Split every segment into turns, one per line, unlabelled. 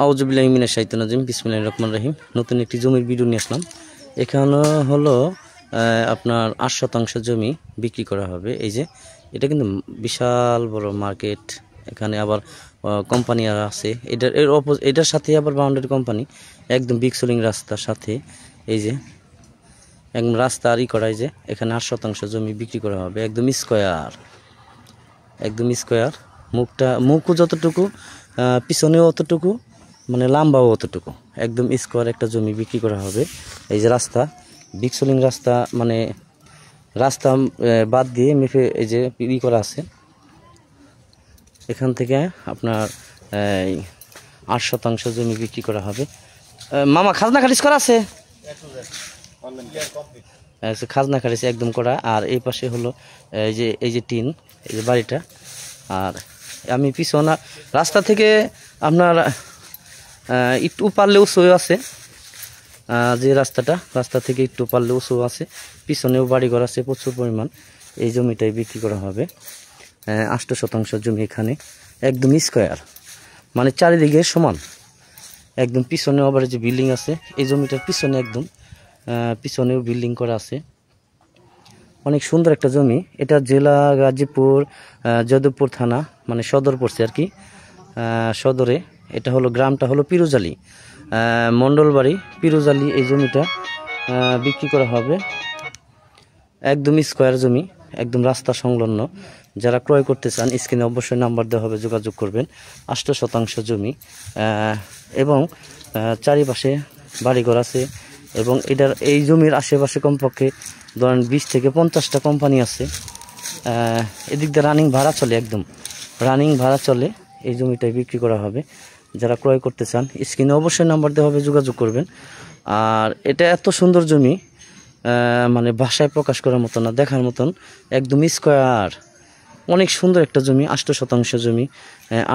আউযুবিল্লাহি মিনাশ শাইতানির রাজিম বিসমিল্লাহির রহমানির রহিম। নতুন একটি জমির ভিডিও নিয়ে আসলাম। এখানে হলো আপনার 8 শতাংশ জমি বিক্রি করা হবে। এই যে এটা কিন্তু বিশাল বড় মার্কেট। এখানে আবার কোম্পানি আছে, এটার সাথে আবার বাউন্ডারি কোম্পানি, একদম বিগ সোলিং রাস্তার সাথে। এই যে একদম রাস্তা আরই করা। যে এখানে 8 শতাংশ জমি বিক্রি করা হবে, একদম স্কোয়ার, একদম স্কোয়ার। মুখও যতটুকু, পিছনেও অতটুকু, মানে লম্বাও অতটুকু, একদম স্কোয়ার একটা জমি বিক্রি করা হবে। এই যে রাস্তা, বিগ সোলিং রাস্তা, মানে রাস্তা বাদ দিয়ে মেপে এই যে করা আছে। এখান থেকে আপনার 8 শতাংশ জমি বিক্রি করা হবে। মামা খাজনা খারিজ করা আছে? খাজনা খারিজ একদম করা। আর এই পাশে হলো এই যে টিন, এই যে বাড়িটা। আর আমি পিছনে রাস্তা থেকে আপনার একটু পারলে উঁচু আছে, যে রাস্তা থেকে একটু পারলে উঁচু আছে। পিছনেও বাড়িঘর আছে প্রচুর পরিমাণ। এই জমিটাই বিক্রি করা হবে। 8 শতাংশ জমি এখানে একদম স্কোয়ার, মানে চারিদিকে সমান। একদম পিছনে আবার যে বিল্ডিং আছে, এই জমিটার পিছনে একদম পিছনেও বিল্ডিং করা আছে। অনেক সুন্দর একটা জমি। এটা জেলা গাজীপুর, যাদবপুর থানা, মানে সদর পড়ছে আর কি, সদরে। এটা হলো গ্রামটা হলো পিরুজালি, মণ্ডলবাড়ি পিরুজালি। এই জমিটা বিক্রি করা হবে। একদম স্কোয়ার জমি, একদম রাস্তা সংলগ্ন। যারা ক্রয় করতে চান স্ক্রিনে অবশ্যই নাম্বার দেওয়া হবে, যোগাযোগ করবেন। 8 শতাংশ জমি এবং চারিপাশে বাড়িঘর আছে। এবং এই জমির আশেপাশে কমপক্ষে ধরেন 20 থেকে 50টা কোম্পানি আছে। এদিক দিয়ে রানিং ভাড়া চলে, একদম রানিং ভাড়া চলে। এই জমিটাই বিক্রি করা হবে। যারা ক্রয় করতে চান স্ক্রিনে অবশ্যই নাম্বার দেওয়া হবে, যোগাযোগ করবেন। আর এটা এত সুন্দর জমি, মানে ভাষায় প্রকাশ করার মতো না, দেখার মতন। একদম স্কোয়ার, অনেক সুন্দর একটা জমি। 8 শতাংশ জমি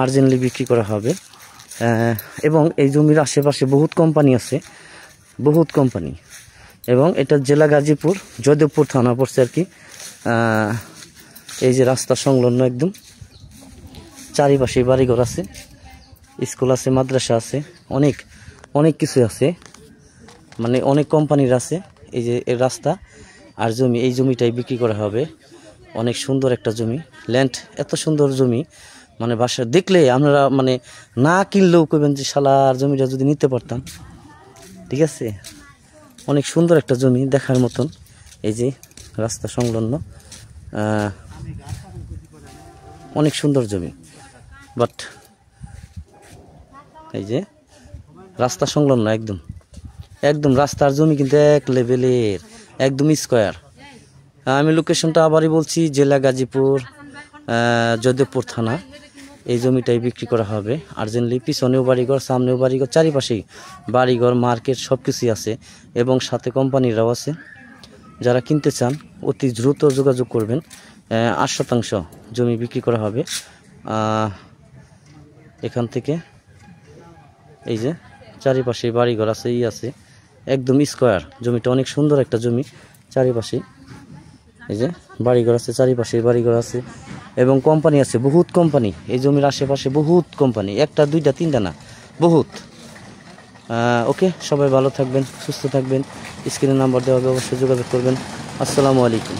আর্জেন্টলি বিক্রি করা হবে। এবং এই জমির আশেপাশে বহুত কোম্পানি আছে, বহুত কোম্পানি। এবং এটা জেলা গাজীপুর, যাদবপুর থানা পড়ছে আর কি। এই যে রাস্তা সংলগ্ন, একদম চারিপাশে বাড়িঘর আছে, স্কুল আছে, মাদ্রাসা আছে, অনেক অনেক কিছু আছে, মানে অনেক কোম্পানির আছে। এই যে এর রাস্তা আর জমি, এই জমিটাই বিক্রি করা হবে। অনেক সুন্দর একটা জমি, ল্যান্ড। এত সুন্দর জমি, মানে বাসা দেখলে আপনারা মানে না কিনলেও কইবেন যে শালার জমিটা যদি নিতে পারতাম। ঠিক আছে, অনেক সুন্দর একটা জমি, দেখার মতন। এই যে রাস্তা সংলগ্ন, অনেক সুন্দর জমি। বাট এই যে রাস্তা সংলগ্ন, একদম একদম রাস্তার জমি কিন্তু এক লেভেলের, একদম স্কোয়ার। আমি লোকেশনটা আবারই বলছি, জেলা গাজীপুর, যাদবপুর থানা। এই জমিটাই বিক্রি করা হবে আর্জেন্টলি। পিছনেও বাড়িঘর, সামনেও বাড়িঘর, চারিপাশেই বাড়িঘর, মার্কেট সব কিছুই আছে। এবং সাথে কোম্পানিরাও আছে। যারা কিনতে চান অতি দ্রুত যোগাযোগ করবেন। 8 শতাংশ জমি বিক্রি করা হবে। এখান থেকে এই যে চারিপাশে বাড়িঘর আছে, আছে, একদম স্কোয়ার। জমিটা অনেক সুন্দর একটা জমি। চারিপাশে এই যে বাড়িঘর আছে, চারিপাশে বাড়িঘর আছে এবং কোম্পানি আছে, বহুত কোম্পানি। এই জমির আশেপাশে বহুত কোম্পানি, 1টা 2টা 3টা না, বহুত। ওকে, সবাই ভালো থাকবেন, সুস্থ থাকবেন। স্ক্রিনে নাম্বার দেওয়া হবে, অবশ্যই যোগাযোগ করবেন। আসসালামু আলাইকুম।